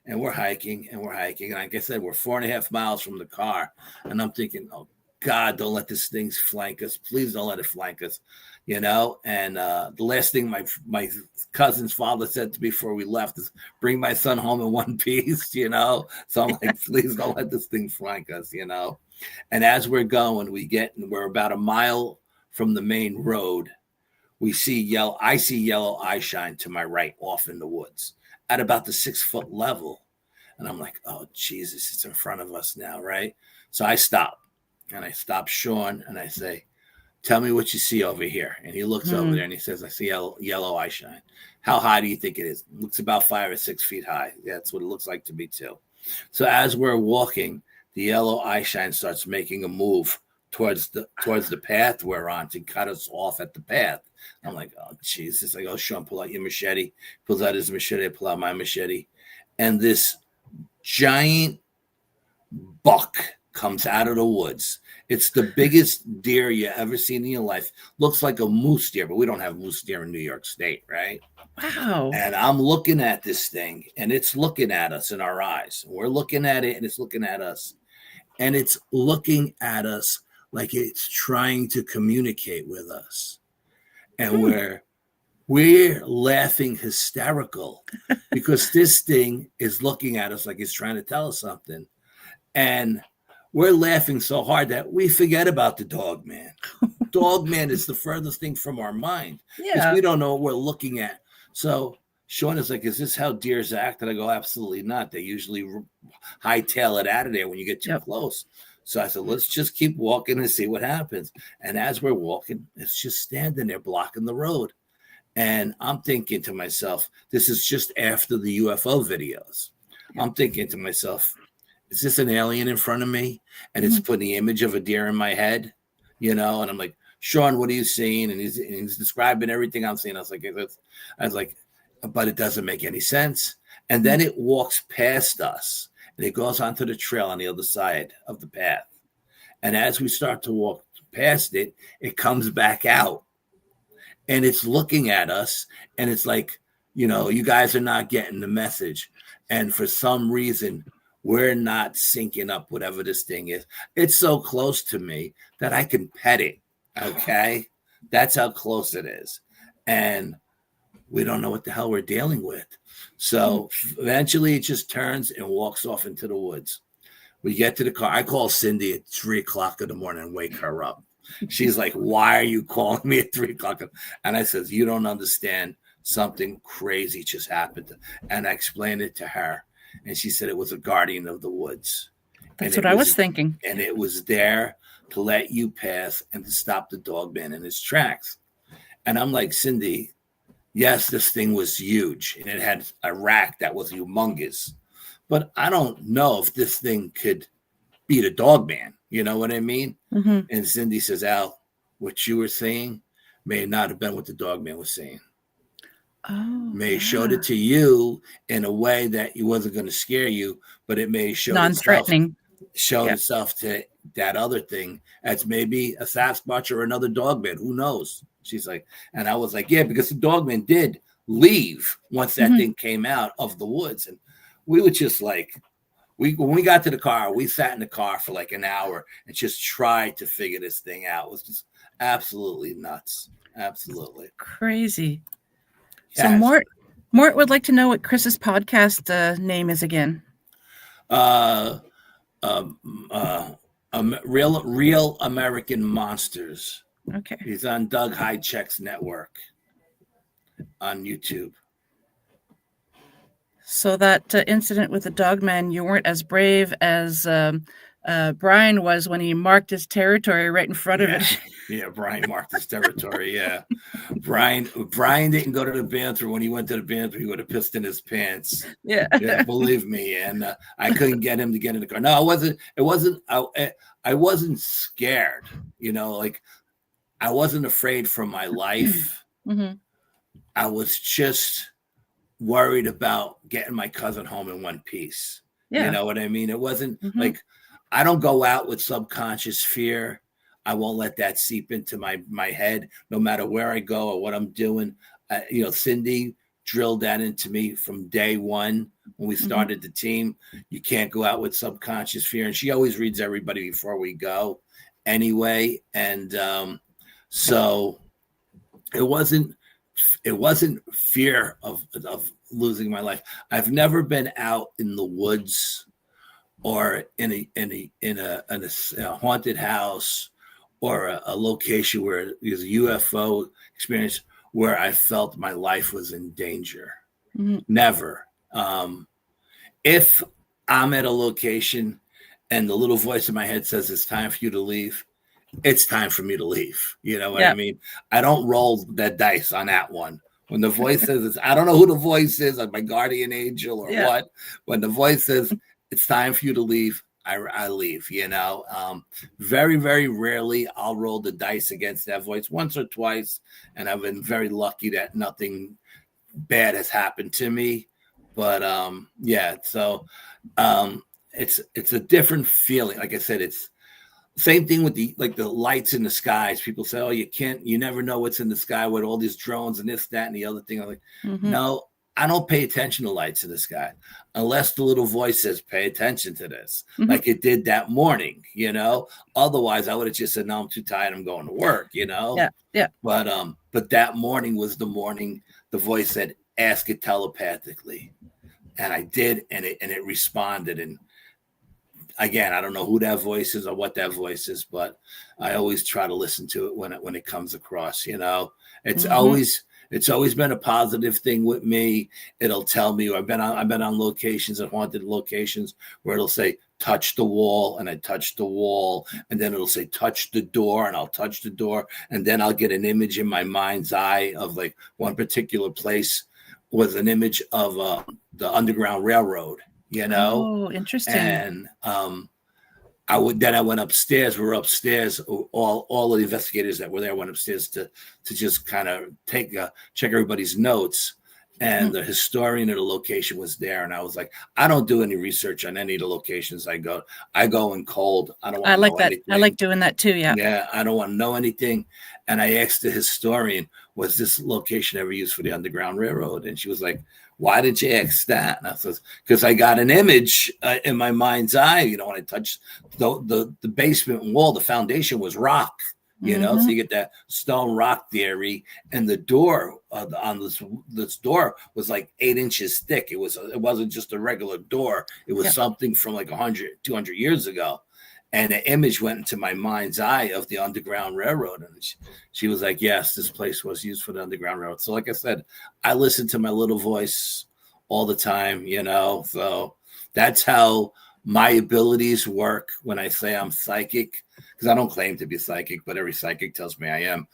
And we're hiking. And like I said, we're 4.5 miles from the car. And I'm thinking, oh, God, don't let this thing flank us. Please don't let it flank us, And the last thing my cousin's father said to me before we left is, bring my son home in one piece, So I'm like, please don't let this thing flank us, And as we're going, we're about a mile from the main road. I see yellow eye shine to my right off in the woods at about the 6-foot level. And I'm like, oh, Jesus, it's in front of us now, right? So I stop. And I stop Sean and I say, tell me what you see over here. And he looks over there and he says, I see yellow eye shine. How high do you think it is? It looks about 5 or 6 feet high. That's what it looks like to me too. So as we're walking, the yellow eye shine starts making a move towards the path we're on to cut us off at the path. I'm like, oh, Jesus. I go, Sean, pull out your machete. Pulls out his machete. I pull out my machete. And this giant buck comes out of the woods. It's the biggest deer you ever seen in your life. Looks like a moose deer, but we don't have moose deer in New York State, right? Wow. And I'm looking at this thing, and it's looking at us in our eyes. We're looking at it, and it's looking at us. And it's looking at us like it's trying to communicate with us. And we're laughing hysterical because this thing is looking at us like it's trying to tell us something. And we're laughing so hard that we forget about the dog man. Dog man is the furthest thing from our mind because we don't know what we're looking at. So Sean is like, is this how deers act? And I go, absolutely not. They usually hightail it out of there when you get too close. So I said, let's just keep walking and see what happens. And as we're walking, it's just standing there blocking the road. And I'm thinking to myself, this is just after the UFO videos. I'm thinking to myself, is this an alien in front of me? And it's putting the image of a deer in my head, And I'm like, Sean, what are you seeing? And he's describing everything I'm seeing. I was like, but it doesn't make any sense. And then it walks past us and it goes onto the trail on the other side of the path. And as we start to walk past it, it comes back out and it's looking at us. And it's like, you guys are not getting the message. And for some reason, we're not syncing up whatever this thing is. It's so close to me that I can pet it. Okay. That's how close it is. And we don't know what the hell we're dealing with. So eventually it just turns and walks off into the woods. We get to the car. I call Cindy at 3:00 in the morning and wake her up. She's like, why are you calling me at 3:00? And I says, you don't understand. Something crazy just happened. And I explained it to her. And she said it was a guardian of the woods. That's what I was thinking. And it was there to let you pass and to stop the dog man in his tracks. And I'm like, Cindy, yes, this thing was huge. And it had a rack that was humongous. But I don't know if this thing could beat a dog man. You know what I mean? Mm-hmm. And Cindy says, Al, what you were saying may not have been what the dog man was saying. May have showed it to you in a way that it wasn't going to scare you, but it may show non-threatening. Itself to that other thing as maybe a Sasquatch or another dogman. Who knows? She's like, and I was like, yeah, because the dogman did leave once that thing came out of the woods. And we were just like, when we got to the car, we sat in the car for like an hour and just tried to figure this thing out. It was just absolutely nuts. Absolutely crazy. So Mort would like to know what Chris's podcast name is again. Real American Monsters. Okay. He's on Doug Highcheck's network on YouTube. So that incident with the dogman, you weren't as brave as Brian was when he marked his territory right in front of it. Yeah, Brian marked his territory. Yeah, Brian didn't go to the bathroom. When he went to the bathroom, he would have pissed in his pants. Yeah, believe me. And I couldn't get him to get in the car. No, I wasn't scared. Like I wasn't afraid for my life. Mm-hmm. I was just worried about getting my cousin home in one piece. Yeah. You know what I mean? It wasn't like I don't go out with subconscious fear. I won't let that seep into my head, no matter where I go or what I'm doing. Cindy drilled that into me from day one when we started the team. You can't go out with subconscious fear. And she always reads everybody before we go anyway. And so it wasn't fear of losing my life. I've never been out in the woods or in a haunted house or a location where there's a UFO experience where I felt my life was in danger. Never. If I'm at a location and the little voice in my head says it's time for you to leave, it's time for me to leave. You know what I mean? I don't roll that dice on that one. When the voice says I don't know who the voice is, like my guardian angel or what. When the voice says it's time for you to leave, I leave. Very, very rarely I'll roll the dice against that voice, once or twice, and I've been very lucky that nothing bad has happened to me. But so it's a different feeling. Like I said, it's same thing with the lights in the skies. People say, oh, you never know what's in the sky with all these drones and this, that, and the other thing. I'm like, no, I don't pay attention to lights in the sky unless the little voice says, pay attention to this, like it did that morning, Otherwise, I would have just said, no, I'm too tired. I'm going to work, Yeah. But that morning was the morning the voice said, ask it telepathically. And I did, and it responded. And again, I don't know who that voice is or what that voice is, but I always try to listen to it when it comes across. It's always been a positive thing with me. It'll tell me. I've been on locations, at haunted locations, where it'll say touch the wall, and I touch the wall, and then it'll say touch the door, and I'll touch the door, and then I'll get an image in my mind's eye of like one particular place was an image of the Underground Railroad. Oh, interesting. And I went upstairs. We were upstairs. All of the investigators that were there went upstairs to just kind of check everybody's notes. And the historian of the location was there. And I was like, I don't do any research on any of the locations I go. I go in cold. I don't want to know anything. I like doing that too. Yeah. Yeah. I don't want to know anything. And I asked the historian, was this location ever used for the Underground Railroad? And she was like, why did you ask that? And I said, because I got an image in my mind's eye. When I touched the basement wall, the foundation was rock. So you get that stone rock theory, and the door on this door was like 8 inches thick. It wasn't just a regular door. It was something from like 100, 200 years ago. And the image went into my mind's eye of the Underground Railroad. And she was like, yes, this place was used for the Underground Railroad. So like I said, I listen to my little voice all the time, so that's how my abilities work when I say I'm psychic, because I don't claim to be psychic, but every psychic tells me I am.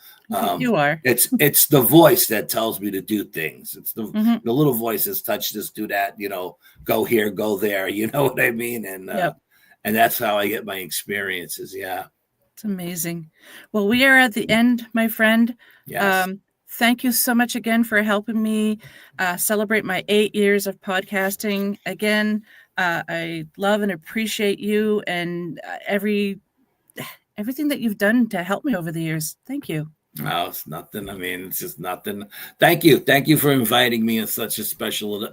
You are. It's the voice that tells me to do things. It's the little voices, touch this, do that, go here, go there. You know what I mean? And that's how I get my experiences. Yeah. It's amazing. Well, we are at the end, my friend. Yes. Thank you so much again for helping me celebrate my 8 years of podcasting. Again, I love and appreciate you and everything that you've done to help me over the years. Thank you. No, it's nothing. I mean, it's just nothing. Thank you. Thank you for inviting me in such a special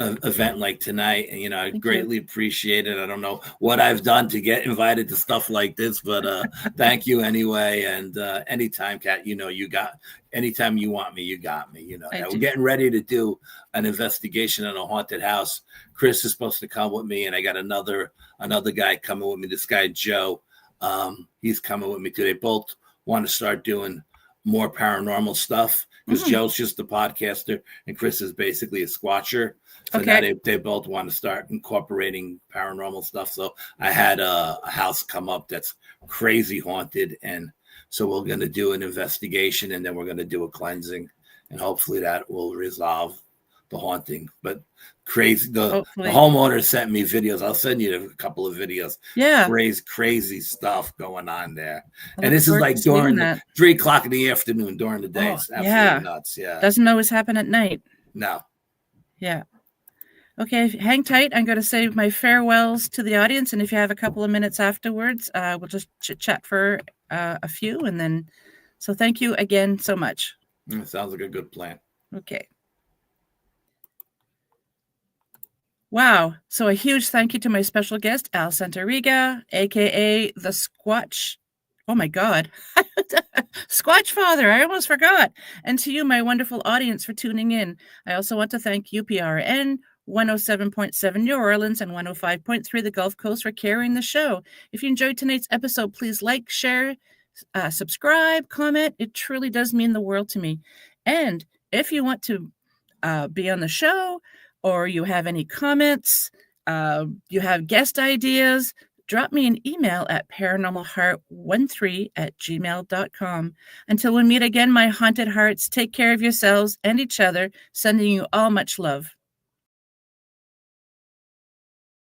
event like tonight. And, I greatly appreciate it. I don't know what I've done to get invited to stuff like this, but thank you anyway. And anytime, Kat, anytime you want me, you got me. We're getting ready to do an investigation in a haunted house. Chris is supposed to come with me, and I got another guy coming with me. This guy, Joe, he's coming with me too. They both want to start doing more paranormal stuff, because Mm. Joe's just a podcaster and Chris is basically a squatcher. So now they both want to start incorporating paranormal stuff. So I had a house come up that's crazy haunted, and so we're going to do an investigation, and then we're going to do a cleansing, and hopefully that will resolve the haunting. But crazy, the homeowner sent me videos. I'll send you a couple of videos. Yeah, crazy stuff going on there. And this is like during 3 o'clock in the afternoon during the day. It's absolutely nuts. Yeah, doesn't always happen at night. No. Yeah. Okay, hang tight. I'm going to say my farewells to the audience, and if you have a couple of minutes afterwards, we'll just chit-chat for a few, and then, so thank you again so much. Sounds like a good plan. Okay. Wow. So a huge thank you to my special guest, Al Santariga, a.k.a. the Squatch. Oh, my God. SquatchFather. I almost forgot. And to you, my wonderful audience, for tuning in. I also want to thank UPRN 107.7 New Orleans and 105.3 the Gulf Coast for carrying the show. If you enjoyed tonight's episode, please like, share, subscribe, comment. It truly does mean the world to me. And if you want to be on the show, or you have any comments, you have guest ideas, drop me an email at paranormalheart13@gmail.com. Until we meet again, my haunted hearts, take care of yourselves and each other, sending you all much love.